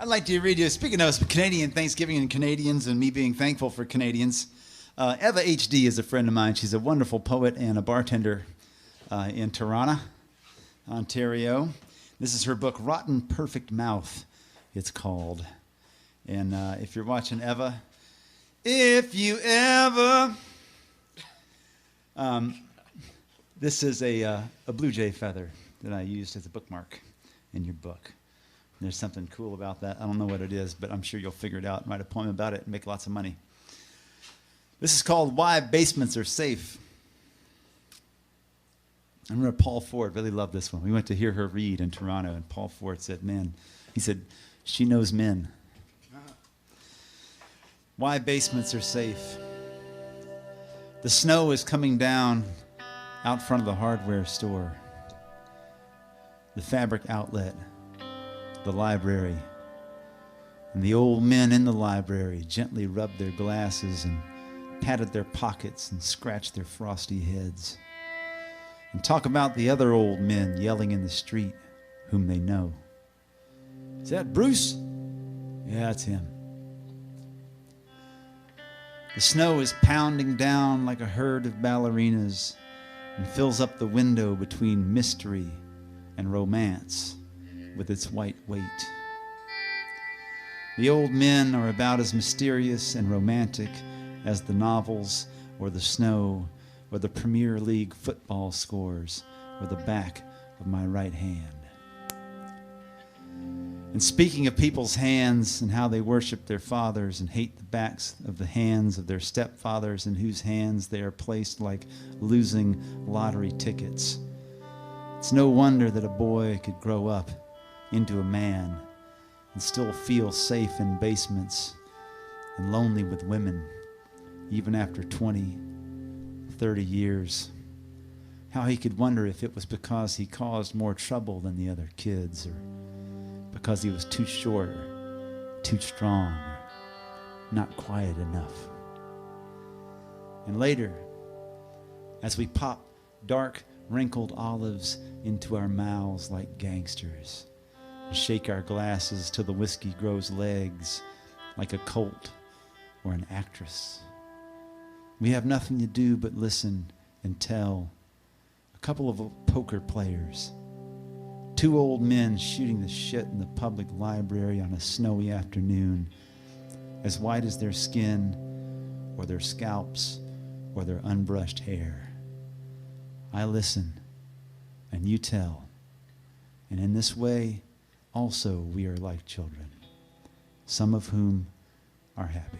I'd like to read you, speaking of Canadian Thanksgiving and Canadians and me being thankful for Canadians, Eva H.D. is a friend of mine. She's a wonderful poet and a bartender in Toronto, Ontario. This is her book, Rotten Perfect Mouth, it's called. And if you're watching Eva, if you ever... this is a blue jay feather that I used as a bookmark in your book. There's something cool about that. I don't know what it is, but I'm sure you'll figure it out and write a poem about it and make lots of money. This is called Why Basements Are Safe. I remember Paul Ford really loved this one. We went to hear her read in Toronto, and Paul Ford said, man, he said, she knows men. Why basements are safe. The snow is coming down out front of the hardware store, the fabric outlet, the library, and the old men in the library gently rubbed their glasses and patted their pockets and scratched their frosty heads and talk about the other old men yelling in the street whom they know. Is that Bruce? Yeah, it's him. The snow is pounding down like a herd of ballerinas and fills up the window between mystery and romance with its white weight. The old men are about as mysterious and romantic as the novels or the snow or the Premier League football scores or the back of my right hand. And speaking of people's hands and how they worship their fathers and hate the backs of the hands of their stepfathers in whose hands they are placed like losing lottery tickets, it's no wonder that a boy could grow up into a man and still feel safe in basements and lonely with women even after 20, 30 years. How he could wonder if it was because he caused more trouble than the other kids, or because he was too short or too strong or not quiet enough. And later, as we pop dark wrinkled olives into our mouths like gangsters, and shake our glasses till the whiskey grows legs like a colt or an actress, we have nothing to do but listen and tell a couple of poker players, two old men shooting the shit in the public library on a snowy afternoon, as white as their skin or their scalps or their unbrushed hair. I listen and you tell, and in this way also we are like children, some of whom are happy.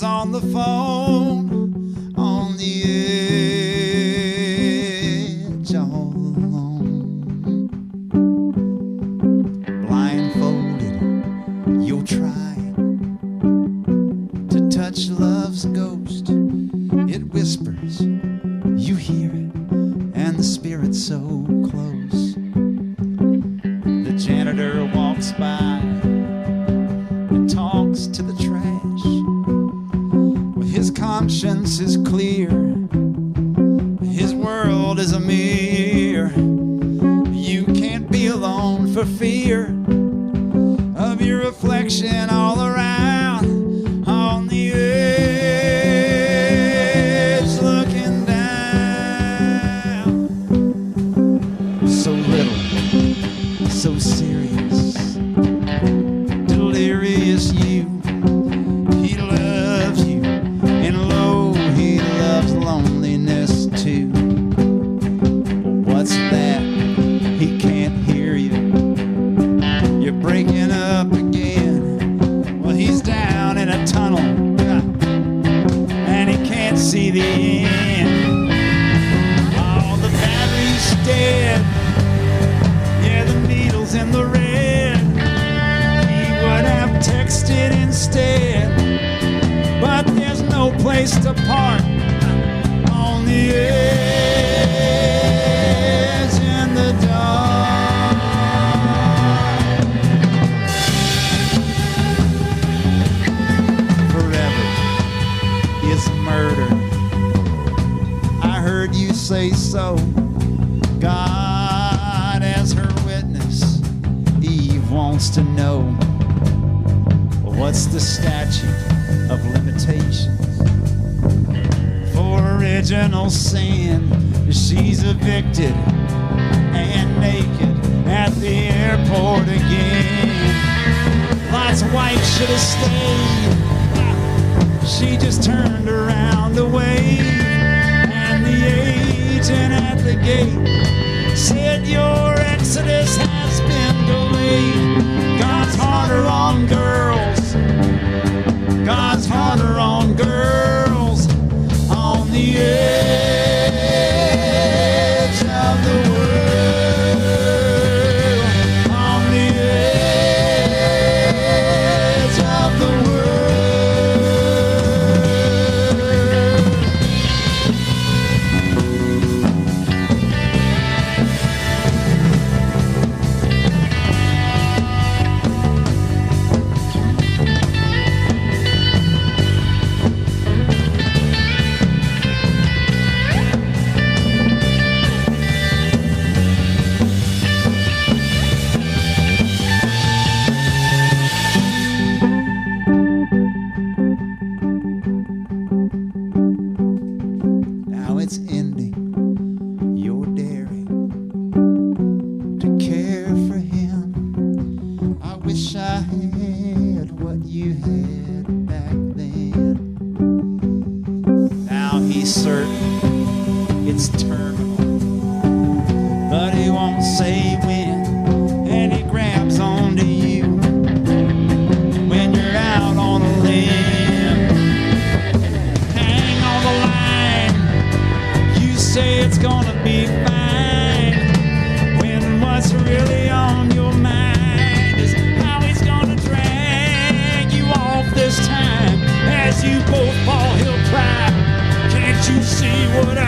On the phone, on the edge, all alone, blindfolded, you'll try to touch love's ghost. It whispers, you hear it, and the spirit's so close. The janitor walks by and talks to the trash. His conscience is clear, his world is a mirror. You can't be alone for fear of your reflection all around, on the edge, looking down. So little, so serious, delirious you. He loves you. And lo, he loves loneliness too. What's that? He can't hear you. You're breaking up again. Well, he's down in a tunnel see the end. All the batteries dead, yeah, the needle's in the red. He would have texted instead, but there's no place to park on the edge in the dark. Forever is murder. I heard you say so. God as her witness, Eve wants to know, what's the statute of limitations for original sin? She's evicted and naked at the airport again. Lot's wife should have stayed. She just turned around to wave, and the agent at the gate said your exodus has been delayed. God's harder on girls. God's harder on girls on the edge of the world. On the edge of the world. You both fall, he'll cry. Can't you see what I